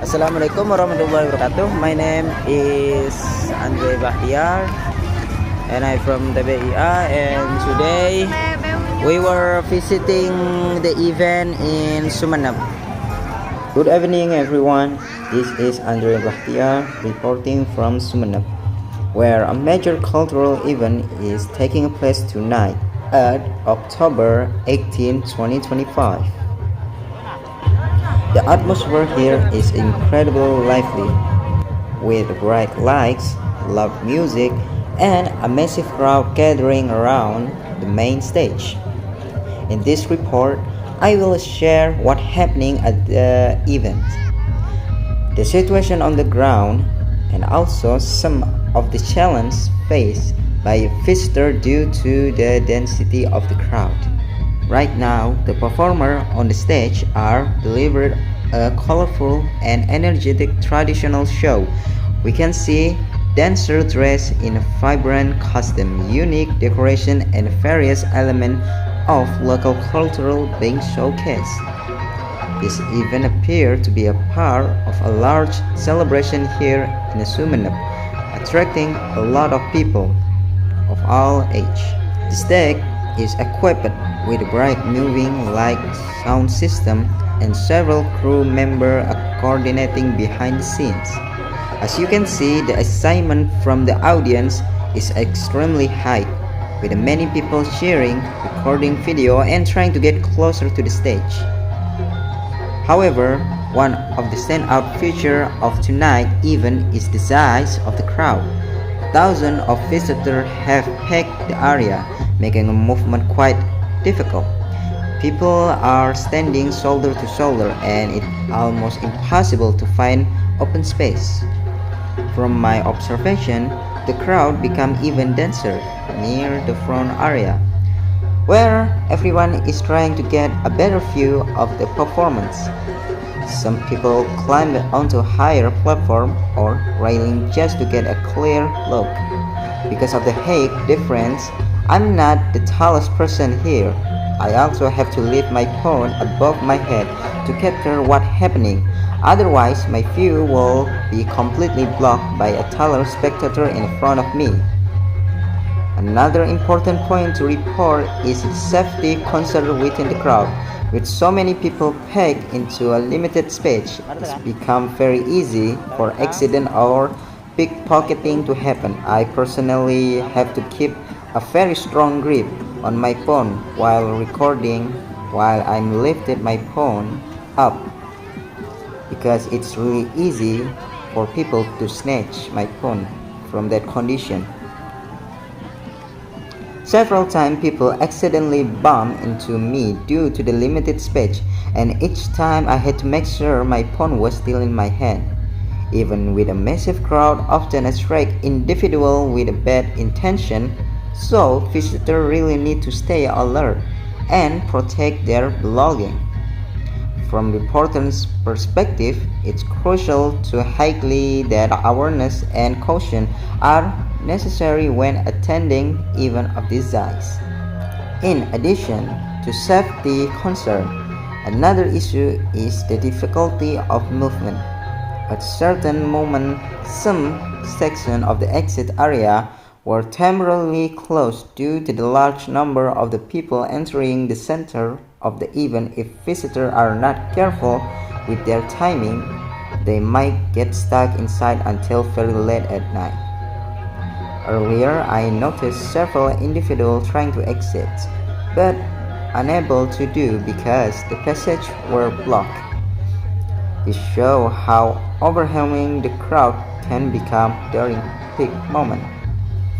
Assalamualaikum warahmatullahi wabarakatuh. My name is Andre Bahtiar and I'm from the BIA, and today we were visiting the event in Sumeneb. Good evening everyone. This is Andre Bahtiar reporting from Sumeneb, where a major cultural event is taking place tonight at October 18, 2025. The atmosphere here is incredibly lively, with bright lights, loud music, and a massive crowd gathering around the main stage. In this report, I will share what's happening at the event, the situation on the ground, and also some of the challenges faced by visitors due to the density of the crowd. Right now, the performers on the stage are delivering a colorful and energetic traditional show. We can see dancers dressed in a vibrant costume, unique decoration, and various elements of local culture being showcased. This event appears to be a part of a large celebration here in Sumeneb, attracting a lot of people of all ages. The stage is equipped with a bright moving light sound system and several crew members are coordinating behind the scenes. As you can see, the excitement from the audience is extremely high, with many people cheering, recording video, and trying to get closer to the stage. However, one of the standout features of tonight's event is the size of the crowd. Thousands of visitors have packed the area, making a movement quite difficult. People are standing shoulder to shoulder, and it's almost impossible to find open space. From my observation, the crowd became even denser near the front area, where everyone is trying to get a better view of the performance. Some people climb onto a higher platform or railing just to get a clear look. Because of the height difference, I'm not the tallest person here. I also have to lift my phone above my head to capture what's happening. Otherwise, my view will be completely blocked by a taller spectator in front of me. Another important point to report is the safety concern within the crowd. With so many people packed into a limited space, it's become very easy for accident or pickpocketing to happen. I personally have to keep a very strong grip on my phone while recording, while I'm lifted my phone up, because it's really easy for people to snatch my phone from that condition. Several times people accidentally bump into me due to the limited space, and each time I had to make sure my phone was still in my hand. Even with a massive crowd often attract individuals with a bad intention, so visitors really need to stay alert and protect their belongings. From reporters' perspective, it's crucial to highlight that awareness and caution are necessary when attending events of this size. In addition to safety concern, another issue is the difficulty of movement. At certain moments, some sections of the exit area were temporarily closed due to the large number of the people entering the center of the event. If visitors are not careful with their timing, they might get stuck inside until very late at night. Earlier, I noticed several individuals trying to exit, but unable to do because the passage were blocked. This shows how overwhelming the crowd can become during peak moments.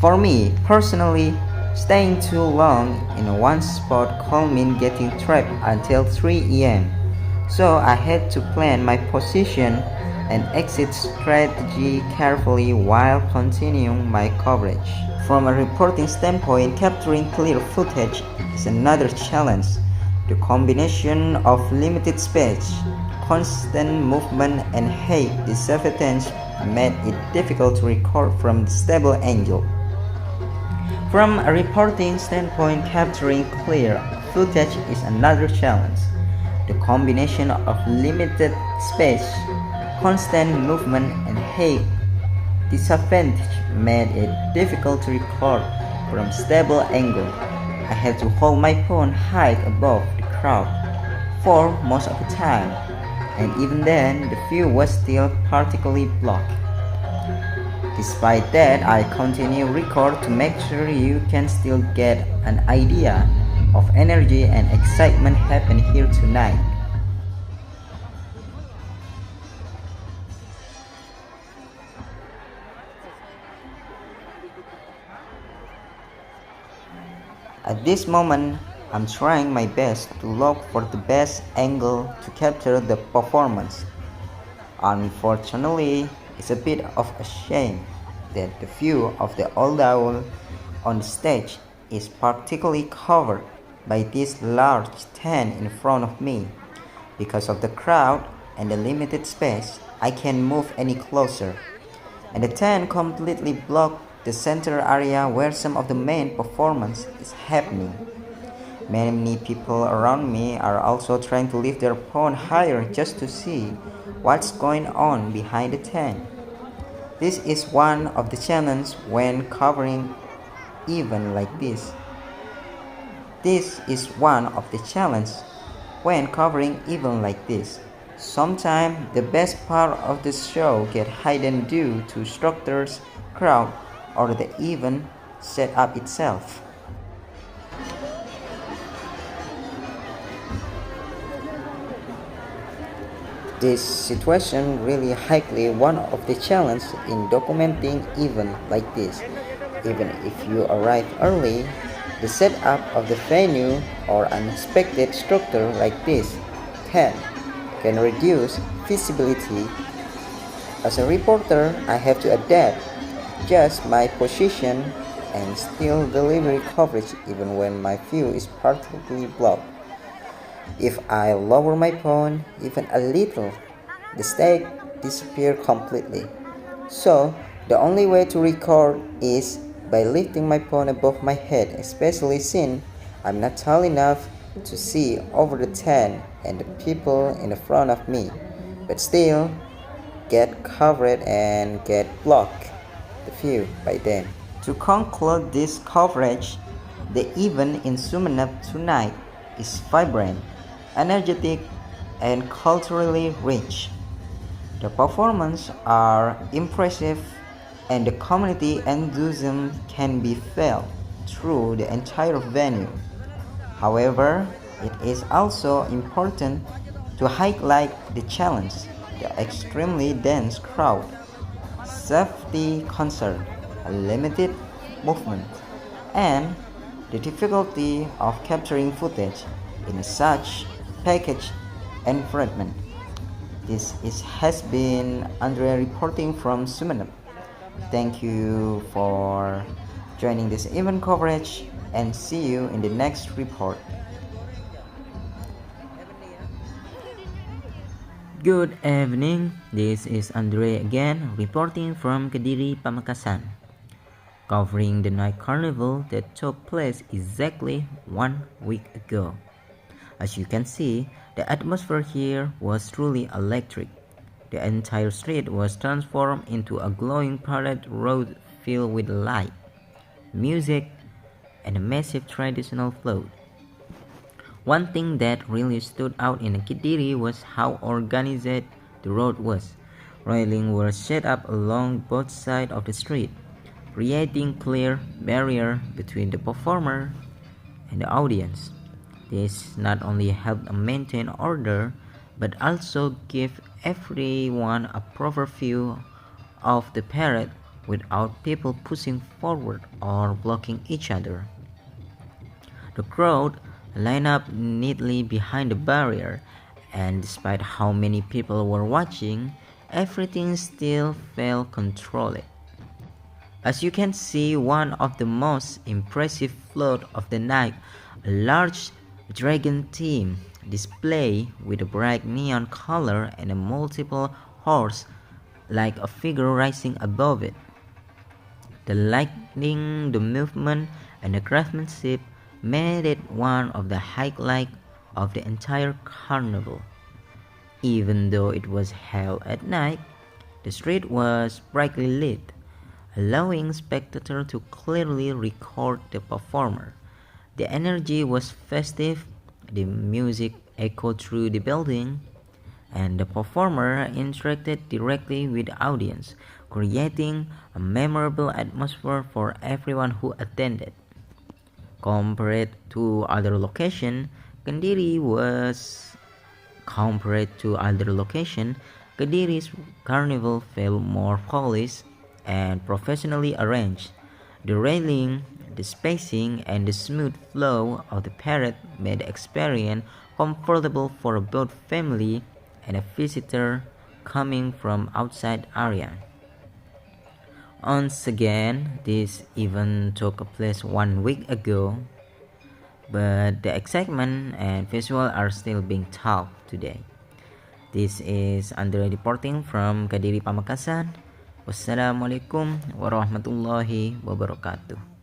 For me personally, staying too long in one spot could mean getting trapped until 3 a.m. So I had to plan my position and exit strategy carefully while continuing my coverage. From a reporting standpoint, capturing clear footage is another challenge. The combination of limited space, constant movement, and high disadvantage made it difficult to record from the stable angle. From a reporting standpoint, capturing clear footage is another challenge. The combination of limited space, Constant movement and height disadvantage made it difficult to record from stable angle. I had to hold my phone high above the crowd for most of the time, and even then the view was still partially blocked. Despite that, I continue record to make sure you can still get an idea of energy and excitement happen here tonight. At this moment, I'm trying my best to look for the best angle to capture the performance. Unfortunately, it's a bit of a shame that the view of the old owl on the stage is particularly covered by this large tent in front of me. Because of the crowd and the limited space, I can't move any closer, and the tent completely blocked the center area where some of the main performance is happening. Many people around me are also trying to lift their phone higher just to see what's going on behind the tent. This is one of the challenges when covering event like this. This is one of the challenges when covering event like this. Sometimes the best part of the show get hidden due to structures, crowd, or the event setup itself. This situation really highly one of the challenges in documenting event like this. Even if you arrive early, the setup of the venue or unexpected structure like this can reduce visibility. As a reporter, I have to adapt, adjust my position, and still deliver coverage even when my view is partially blocked. If I lower my phone even a little, the stake disappears completely. So, the only way to record is by lifting my phone above my head, especially since I'm not tall enough to see over the tent and the people in the front of me, but still get covered and get blocked the view by them. To conclude this coverage, the event in Sumeneb tonight is vibrant, energetic, and culturally rich. The performances are impressive and the community enthusiasm can be felt through the entire venue. However, it is also important to highlight the challenge, the extremely dense crowd, safety concern, limited movement, and the difficulty of capturing footage in such packaged environment. Has been Andrea reporting from Sumeneb. Thank you for joining this event coverage and see you in the next report. Good evening, this is Andre again reporting from Kediri, Pamekasan, covering the night carnival that took place exactly 1 week ago. As you can see, the atmosphere here was truly electric. The entire street was transformed into a glowing parade road filled with light, music, and a massive traditional float. One thing that really stood out in Kediri was how organized the road was. Railings were set up along both sides of the street, creating clear barrier between the performer and the audience. This not only helped maintain order, but also give everyone a proper view of the parade without people pushing forward or blocking each other. The crowd lined up neatly behind the barrier, and despite how many people were watching, everything still felt controlled. As you can see, one of the most impressive float of the night, a large dragon theme display with a bright neon color and a multiple horse like a figure rising above it. The lighting, the movement, and the craftsmanship made it one of the highlights of the entire carnival. Even though it was held at night, the street was brightly lit, allowing spectators to clearly record the performer. The energy was festive, the music echoed through the building, and the performer interacted directly with the audience, creating a memorable atmosphere for everyone who attended. Compared to other locations, Kendiri was compared to other locations, Kediri's carnival felt more polished and professionally arranged. The railing, the spacing, and the smooth flow of the parade made the experience comfortable for both family and a visitor coming from outside area. Once again, this event took place 1 week ago, but the excitement and visual are still being talked today. This is Andre reporting from Kediri Pamekasan. Wassalamualaikum warahmatullahi wabarakatuh.